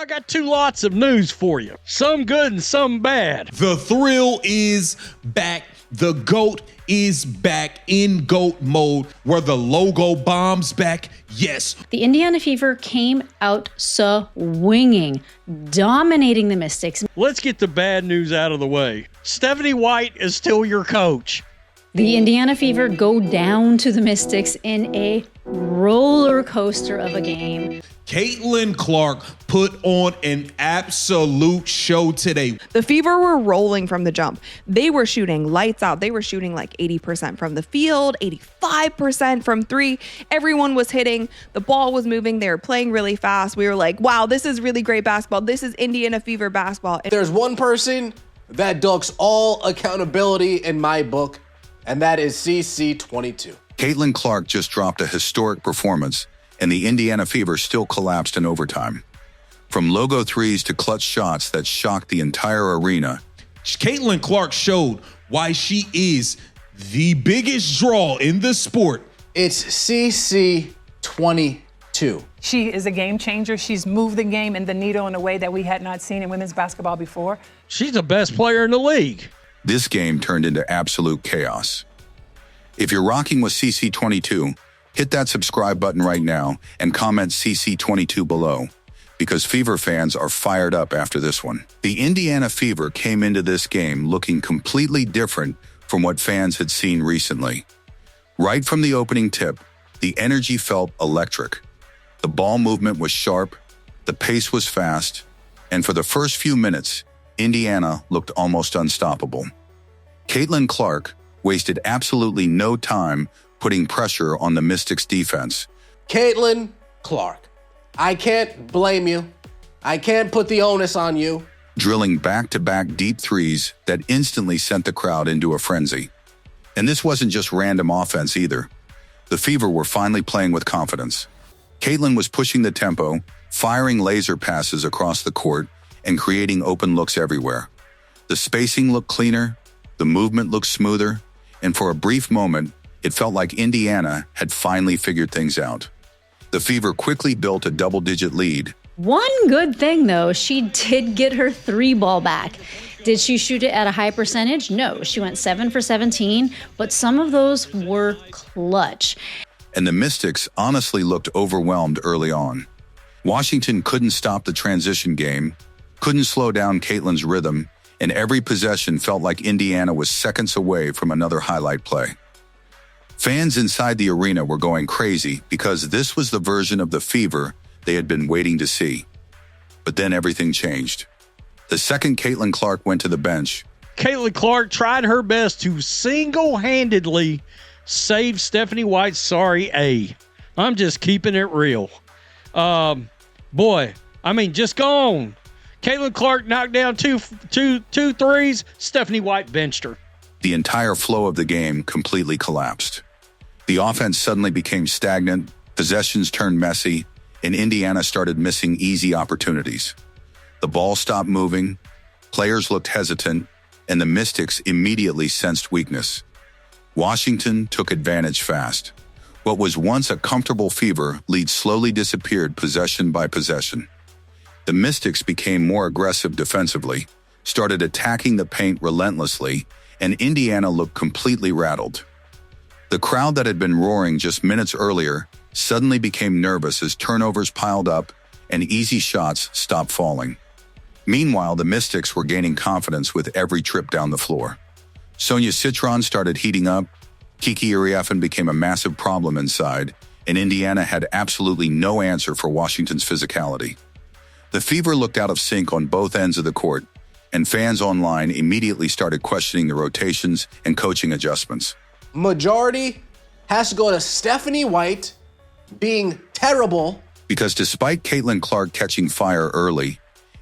I got two lots of news for you. Some good and some bad. The thrill is back. The GOAT is back in GOAT mode, where the logo bombs back. Yes. The Indiana Fever came out swinging, dominating the Mystics. Let's get the bad news out of the way. Stephanie White is still your coach. The Indiana Fever go down to the Mystics in a roller coaster of a game. Caitlin Clark put on an absolute show today. The Fever were rolling from the jump. They were shooting lights out. They were shooting like 80% from the field, 85% from three. Everyone was hitting. The ball was moving. They were playing really fast. We were like, wow, this is really great basketball. This is Indiana Fever basketball. There's one person that ducks all accountability in my book, and that is CC22. Caitlin Clark just dropped a historic performance, and the Indiana Fever still collapsed in overtime. From logo threes to clutch shots that shocked the entire arena. Caitlin Clark showed why she is the biggest draw in the sport. It's CC22. She is a game changer. She's moved the game and the needle in a way that we had not seen in women's basketball before. She's the best player in the league. This game turned into absolute chaos. If you're rocking with CC22, hit that subscribe button right now and comment CC22 below, because Fever fans are fired up after this one. The Indiana Fever came into this game looking completely different from what fans had seen recently. Right from the opening tip, the energy felt electric. The ball movement was sharp, the pace was fast, and for the first few minutes, Indiana looked almost unstoppable. Caitlin Clark wasted absolutely no time putting pressure on the Mystics defense. Caitlin Clark, I can't blame you. I can't put the onus on you. Drilling back-to-back deep threes that instantly sent the crowd into a frenzy. And this wasn't just random offense either. The Fever were finally playing with confidence. Caitlin was pushing the tempo, firing laser passes across the court, and creating open looks everywhere. The spacing looked cleaner, the movement looked smoother, and for a brief moment, it felt like Indiana had finally figured things out. The Fever quickly built a double-digit lead. One good thing, though, she did get her three ball back. Did she shoot it at a high percentage? No, she went 7 for 17, but some of those were clutch. And the Mystics honestly looked overwhelmed early on. Washington couldn't stop the transition game, couldn't slow down Caitlin's rhythm, and every possession felt like Indiana was seconds away from another highlight play. Fans inside the arena were going crazy because this was the version of the Fever they had been waiting to see. But then everything changed. The second Caitlin Clark went to the bench, Caitlin Clark tried her best to single-handedly save Stephanie White's sorry A. I'm just keeping it real. Just go on. Caitlin Clark knocked down two threes. Stephanie White benched her. the entire flow of the game completely collapsed. The offense suddenly became stagnant, possessions turned messy, and Indiana started missing easy opportunities. The ball stopped moving, players looked hesitant, and the Mystics immediately sensed weakness. Washington took advantage fast. What was once a comfortable Fever lead slowly disappeared possession by possession. The Mystics became more aggressive defensively, started attacking the paint relentlessly, and Indiana looked completely rattled. The crowd that had been roaring just minutes earlier suddenly became nervous as turnovers piled up and easy shots stopped falling. Meanwhile, the Mystics were gaining confidence with every trip down the floor. Sonia Citron started heating up, Kiki Iriafen became a massive problem inside, and Indiana had absolutely no answer for Washington's physicality. The Fever looked out of sync on both ends of the court, and fans online immediately started questioning the rotations and coaching adjustments. Majority has to go to Stephanie White being terrible. Because despite Caitlin Clark catching fire early,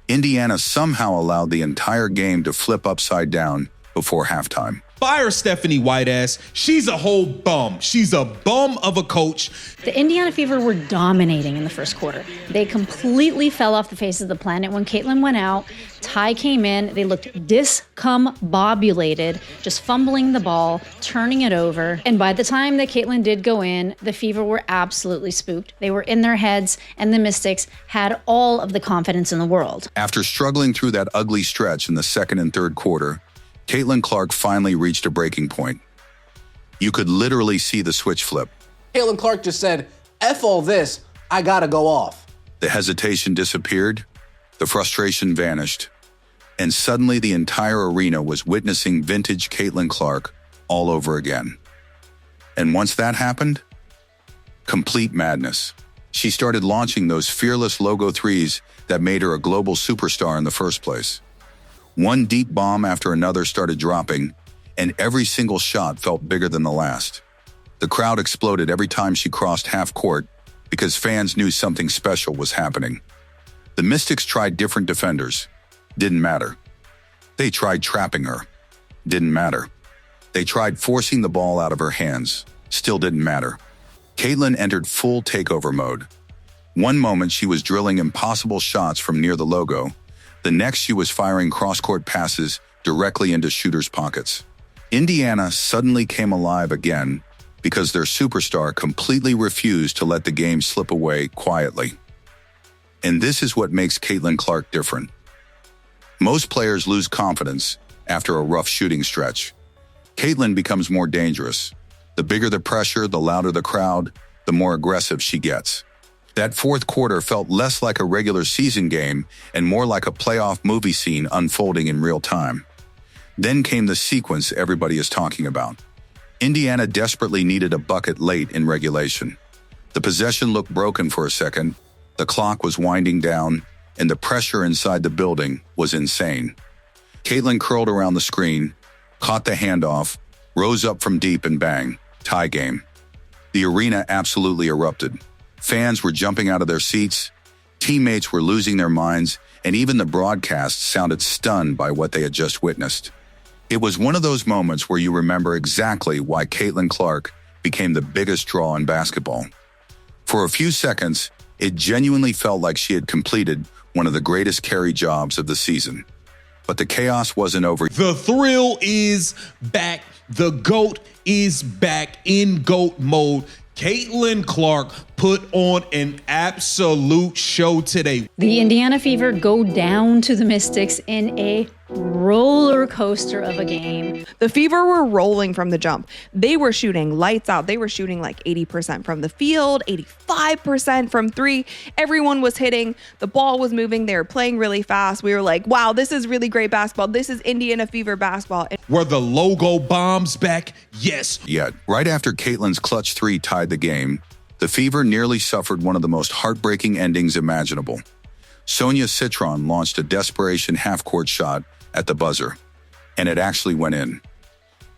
Indiana somehow allowed the entire game to flip upside down before halftime. Fire Stephanie White ass. She's a whole bum. She's a bum of a coach. The Indiana Fever were dominating in the first quarter. They completely fell off the face of the planet when Caitlin went out. Ty came in. They looked discombobulated, just fumbling the ball, turning it over. And by the time that Caitlin did go in, the Fever were absolutely spooked. They were in their heads, and the Mystics had all of the confidence in the world. After struggling through that ugly stretch in the second and third quarter, Caitlin Clark finally reached a breaking point. You could literally see the switch flip. Caitlin Clark just said, F all this, I gotta go off. The hesitation disappeared, the frustration vanished, and suddenly the entire arena was witnessing vintage Caitlin Clark all over again. And once that happened, complete madness. She started launching those fearless logo threes that made her a global superstar in the first place. One deep bomb after another started dropping, and every single shot felt bigger than the last. The crowd exploded every time she crossed half court because fans knew something special was happening. The Mystics tried different defenders. Didn't matter. They tried trapping her. Didn't matter. They tried forcing the ball out of her hands. Still didn't matter. Caitlin entered full takeover mode. One moment she was drilling impossible shots from near the logo. The next she was firing cross-court passes directly into shooters' pockets. Indiana suddenly came alive again because their superstar completely refused to let the game slip away quietly. And this is what makes Caitlin Clark different. Most players lose confidence after a rough shooting stretch. Caitlin becomes more dangerous. The bigger the pressure, the louder the crowd, the more aggressive she gets. That fourth quarter felt less like a regular season game and more like a playoff movie scene unfolding in real time. Then came the sequence everybody is talking about. Indiana desperately needed a bucket late in regulation. The possession looked broken for a second, the clock was winding down, and the pressure inside the building was insane. Caitlin curled around the screen, caught the handoff, rose up from deep and bang, tie game. The arena absolutely erupted. Fans were jumping out of their seats, teammates were losing their minds, and even the broadcast sounded stunned by what they had just witnessed. It was one of those moments where you remember exactly why Caitlin Clark became the biggest draw in basketball. For a few seconds, it genuinely felt like she had completed one of the greatest carry jobs of the season. But the chaos wasn't over. The thrill is back. The GOAT is back in GOAT mode. Caitlin Clark put on an absolute show today. The Indiana Fever go down to the Mystics in a roller coaster of a game. The Fever were rolling from the jump. They were shooting lights out. They were shooting like 80% from the field, 85% from three. Everyone was hitting. The ball was moving. They were playing really fast. We were like, wow, this is really great basketball. This is Indiana Fever basketball. Were the logo bombs back? Yes. Yet, right after Caitlin's clutch three tied the game, the Fever nearly suffered one of the most heartbreaking endings imaginable. Sonia Citron launched a desperation half-court shot at the buzzer, and it actually went in.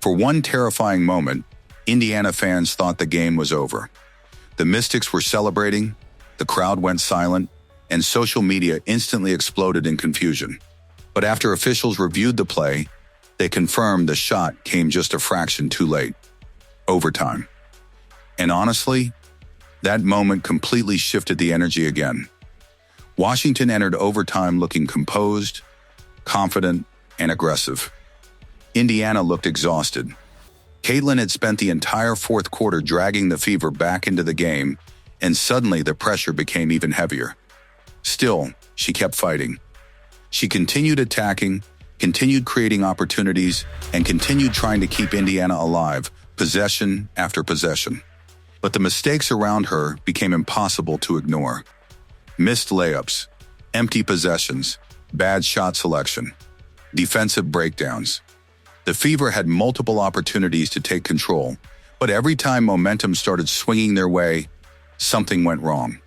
For one terrifying moment, Indiana fans thought the game was over. The Mystics were celebrating, the crowd went silent, and social media instantly exploded in confusion. But after officials reviewed the play, they confirmed the shot came just a fraction too late. Overtime. And honestly, that moment completely shifted the energy again. Washington entered overtime looking composed, confident, and aggressive. Indiana looked exhausted. Caitlin had spent the entire fourth quarter dragging the Fever back into the game, and suddenly the pressure became even heavier. Still, she kept fighting. She continued attacking, continued creating opportunities, and continued trying to keep Indiana alive, possession after possession. But the mistakes around her became impossible to ignore. Missed layups, empty possessions, bad shot selection, defensive breakdowns. The Fever had multiple opportunities to take control, but every time momentum started swinging their way, something went wrong.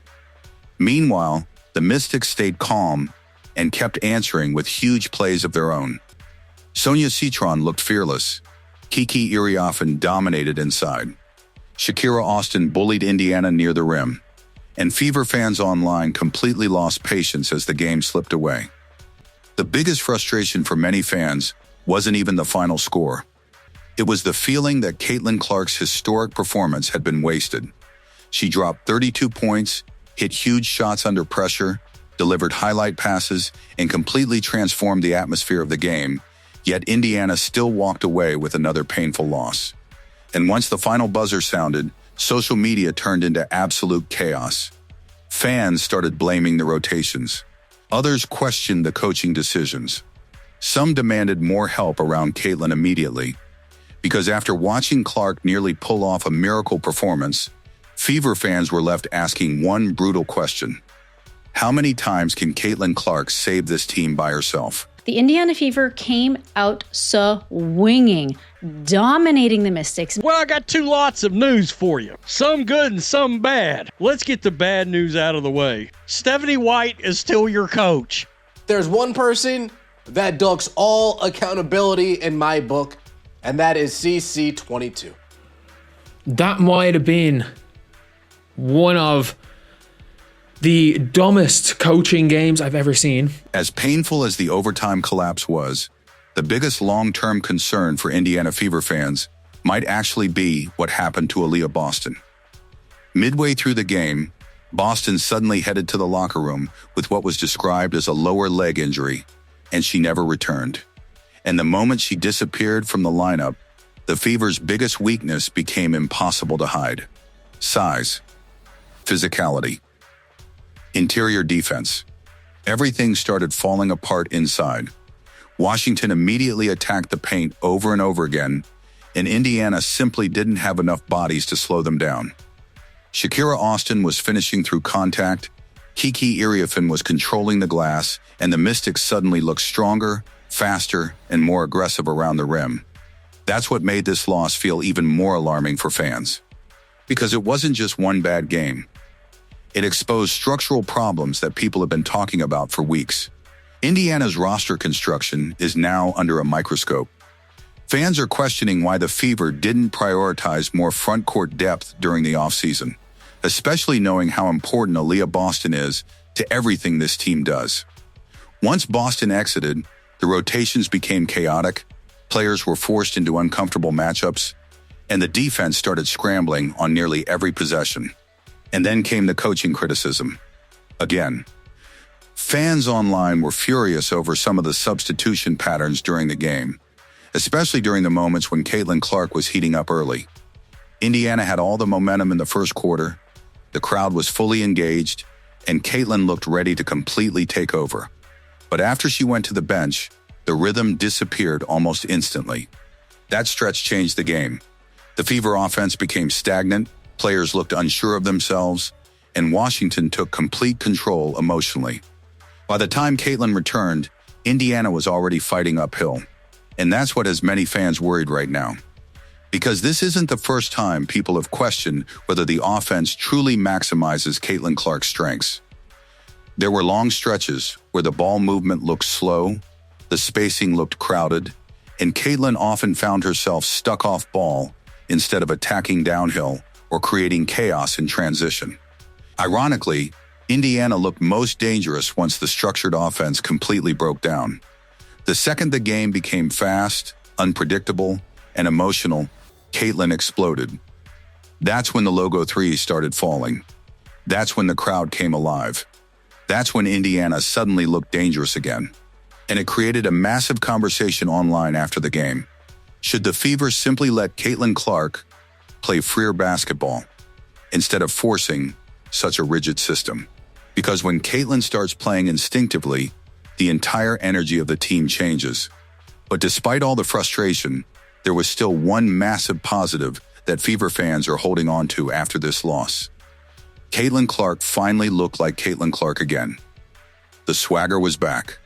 Meanwhile, the Mystics stayed calm and kept answering with huge plays of their own. Sonia Citron looked fearless. Kiki Iriafen dominated inside. Shakira Austin bullied Indiana near the rim. And Fever fans online completely lost patience as the game slipped away. The biggest frustration for many fans wasn't even the final score. It was the feeling that Caitlin Clark's historic performance had been wasted. She dropped 32 points, hit huge shots under pressure, delivered highlight passes, and completely transformed the atmosphere of the game, yet Indiana still walked away with another painful loss. And once the final buzzer sounded, social media turned into absolute chaos. Fans started blaming the rotations. Others questioned the coaching decisions. Some demanded more help around Caitlin immediately, because after watching Clark nearly pull off a miracle performance, Fever fans were left asking one brutal question. How many times can Caitlin Clark save this team by herself? The Indiana Fever came out swinging, dominating the Mystics. Well, I got two lots of news for you. Some good and some bad. Let's get the bad news out of the way. Stephanie White is still your coach. There's one person that ducks all accountability in my book, and that is CC22. That might have been one of the dumbest coaching games I've ever seen. As painful as the overtime collapse was, the biggest long-term concern for Indiana Fever fans might actually be what happened to Aaliyah Boston. Midway through the game, Boston suddenly headed to the locker room with what was described as a lower leg injury, and she never returned. And the moment she disappeared from the lineup, the Fever's biggest weakness became impossible to hide. Size, physicality, interior defense. Everything started falling apart inside. Washington immediately attacked the paint over and over again, and Indiana simply didn't have enough bodies to slow them down. Shakira Austin was finishing through contact, Kiki Iriafen was controlling the glass, and the Mystics suddenly looked stronger, faster, and more aggressive around the rim. That's what made this loss feel even more alarming for fans. Because it wasn't just one bad game. It exposed structural problems that people have been talking about for weeks. Indiana's roster construction is now under a microscope. Fans are questioning why the Fever didn't prioritize more front court depth during the offseason, especially knowing how important Aaliyah Boston is to everything this team does. Once Boston exited, the rotations became chaotic, players were forced into uncomfortable matchups, and the defense started scrambling on nearly every possession. And then came the coaching criticism. Again, fans online were furious over some of the substitution patterns during the game, especially during the moments when Caitlin Clark was heating up early. Indiana had all the momentum in the first quarter, the crowd was fully engaged, and Caitlin looked ready to completely take over. But after she went to the bench, the rhythm disappeared almost instantly. That stretch changed the game. The Fever offense became stagnant, players looked unsure of themselves, and Washington took complete control emotionally. By the time Caitlin returned, Indiana was already fighting uphill. And that's what has many fans worried right now. Because this isn't the first time people have questioned whether the offense truly maximizes Caitlin Clark's strengths. There were long stretches where the ball movement looked slow, the spacing looked crowded, and Caitlin often found herself stuck off ball instead of attacking downhill or creating chaos in transition. Ironically, Indiana looked most dangerous once the structured offense completely broke down. The second the game became fast, unpredictable, and emotional, Caitlin exploded. That's when the logo threes started falling. That's when the crowd came alive. That's when Indiana suddenly looked dangerous again. And it created a massive conversation online after the game. Should the Fever simply let Caitlin Clark play freer basketball instead of forcing such a rigid system? Because when Caitlin starts playing instinctively, the entire energy of the team changes. But despite all the frustration, there was still one massive positive that Fever fans are holding on to after this loss. Caitlin Clark finally looked like Caitlin Clark again. The swagger was back.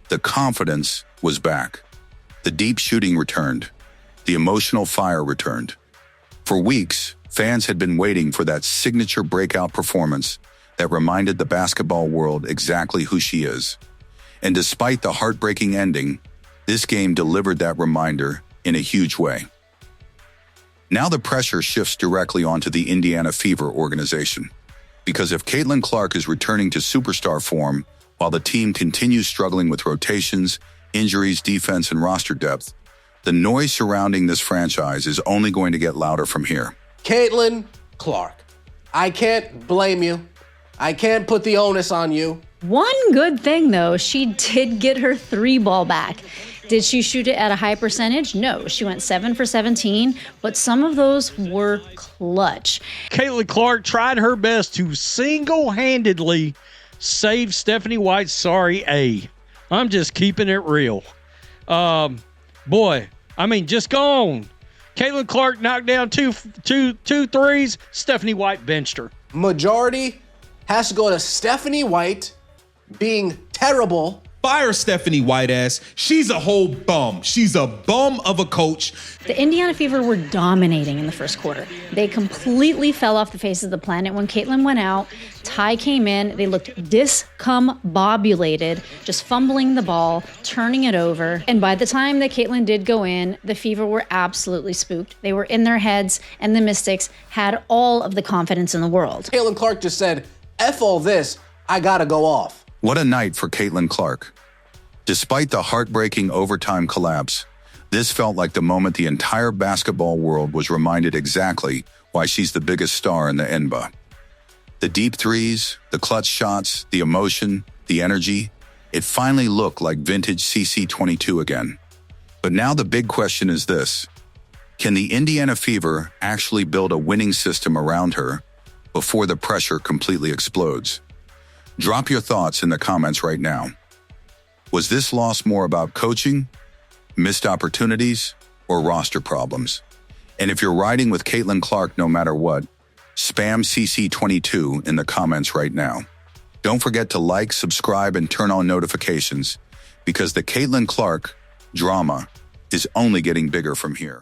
The confidence was back. The deep shooting returned. The emotional fire returned. For weeks, fans had been waiting for that signature breakout performance that reminded the basketball world exactly who she is. And despite the heartbreaking ending, this game delivered that reminder in a huge way. Now the pressure shifts directly onto the Indiana Fever organization. Because if Caitlin Clark is returning to superstar form while the team continues struggling with rotations, injuries, defense, and roster depth, The noise surrounding this franchise is only going to get louder from here. Caitlin Clark, I can't blame you. I can't put the onus on you. One good thing, though, she did get her 3-ball back. Did she shoot it at a high percentage? No, she went 7 for 17, but some of those were clutch. Caitlin Clark tried her best to single-handedly save Stephanie White's sorry A. I'm just keeping it real. Boy, I mean, just go on. Caitlin Clark knocked down two threes. Stephanie White benched her. Majority has to go to Stephanie White being terrible. Fire Stephanie White ass. She's a whole bum. She's a bum of a coach. The Indiana Fever were dominating in the first quarter. They completely fell off the face of the planet when Caitlin went out. Ty came in. They looked discombobulated, just fumbling the ball, turning it over. And by the time that Caitlin did go in, the Fever were absolutely spooked. They were in their heads, and the Mystics had all of the confidence in the world. Caitlin Clark just said, F all this, I gotta go off. What a night for Caitlin Clark. Despite the heartbreaking overtime collapse, this felt like the moment the entire basketball world was reminded exactly why she's the biggest star in the NBA. The deep threes, the clutch shots, the emotion, the energy, it finally looked like vintage CC22 again. But now the big question is this: can the Indiana Fever actually build a winning system around her before the pressure completely explodes? Drop your thoughts in the comments right now. Was this loss more about coaching, missed opportunities, or roster problems? And if you're riding with Caitlin Clark no matter what, spam CC22 in the comments right now. Don't forget to like, subscribe, and turn on notifications, because the Caitlin Clark drama is only getting bigger from here.